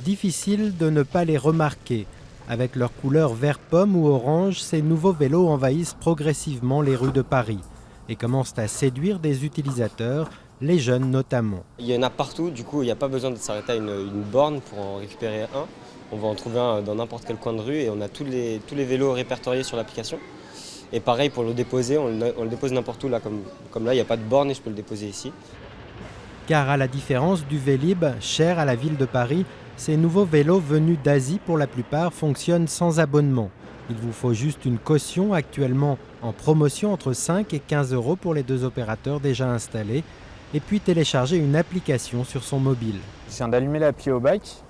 Difficile de ne pas les remarquer. Avec leur couleur vert pomme ou orange, ces nouveaux vélos envahissent progressivement les rues de Paris et commencent à séduire des utilisateurs, les jeunes notamment. Il y en a partout, du coup il n'y a pas besoin de s'arrêter à une borne pour en récupérer un. On va en trouver un dans n'importe quel coin de rue et on a tous les vélos répertoriés sur l'application. Et pareil pour le déposer, on le dépose n'importe où, là, comme là il n'y a pas de borne et je peux le déposer ici. Car à la différence du Vélib, cher à la ville de Paris, ces nouveaux vélos venus d'Asie pour la plupart fonctionnent sans abonnement. Il vous faut juste une caution actuellement en promotion entre 5 et 15 € pour les deux opérateurs déjà installés et puis télécharger une application sur son mobile. Je viens d'allumer l'appli Obike.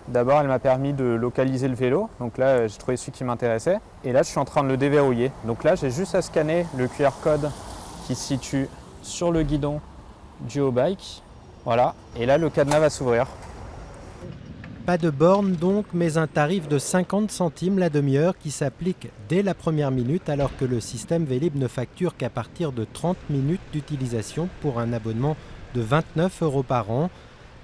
D'abord, elle m'a permis de localiser le vélo. Donc là, j'ai trouvé celui qui m'intéressait. Et là, je suis en train de le déverrouiller. Donc là, j'ai juste à scanner le QR code qui se situe sur le guidon du Obike. Voilà. Et là, le cadenas va s'ouvrir. Pas de borne donc, mais un tarif de 50 centimes la demi-heure qui s'applique dès la première minute alors que le système Vélib ne facture qu'à partir de 30 minutes d'utilisation pour un abonnement de 29 € par an.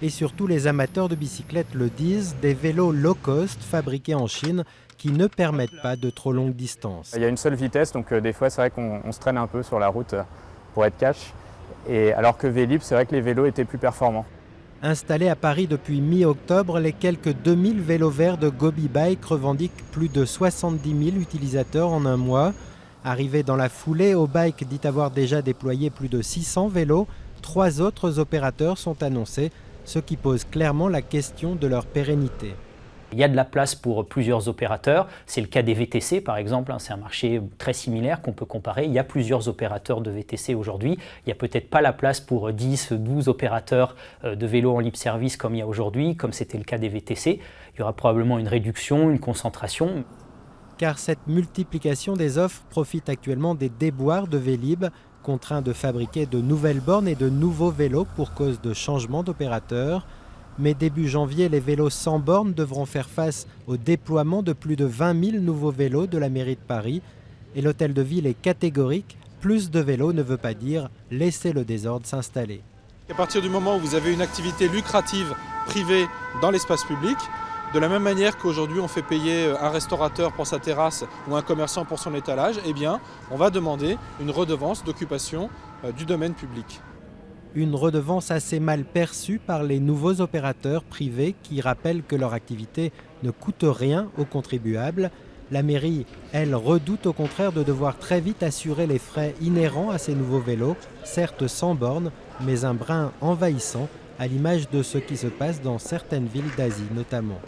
Et surtout, les amateurs de bicyclettes le disent, des vélos low cost fabriqués en Chine qui ne permettent pas de trop longues distances. Il y a une seule vitesse, donc des fois c'est vrai qu'on se traîne un peu sur la route pour être cash. Et alors que Vélib, c'est vrai que les vélos étaient plus performants. Installés à Paris depuis mi-octobre, les quelques 2000 vélos verts de Gobi Bike revendiquent plus de 70 000 utilisateurs en un mois. Arrivé dans la foulée, Obike dit avoir déjà déployé plus de 600 vélos. 3 autres opérateurs sont annoncés, ce qui pose clairement la question de leur pérennité. Il y a de la place pour plusieurs opérateurs, c'est le cas des VTC par exemple, c'est un marché très similaire qu'on peut comparer. Il y a plusieurs opérateurs de VTC aujourd'hui, il n'y a peut-être pas la place pour 10, 12 opérateurs de vélos en libre service comme il y a aujourd'hui, comme c'était le cas des VTC. Il y aura probablement une réduction, une concentration. Car cette multiplication des offres profite actuellement des déboires de Vélib, contraints de fabriquer de nouvelles bornes et de nouveaux vélos pour cause de changement d'opérateur. Mais début janvier, les vélos sans bornes devront faire face au déploiement de plus de 20 000 nouveaux vélos de la mairie de Paris. Et l'hôtel de ville est catégorique, plus de vélos ne veut pas dire laisser le désordre s'installer. À partir du moment où vous avez une activité lucrative privée dans l'espace public, de la même manière qu'aujourd'hui on fait payer un restaurateur pour sa terrasse ou un commerçant pour son étalage, eh bien on va demander une redevance d'occupation du domaine public. Une redevance assez mal perçue par les nouveaux opérateurs privés qui rappellent que leur activité ne coûte rien aux contribuables. La mairie, elle, redoute au contraire de devoir très vite assurer les frais inhérents à ces nouveaux vélos, certes sans borne, mais un brin envahissant, à l'image de ce qui se passe dans certaines villes d'Asie notamment.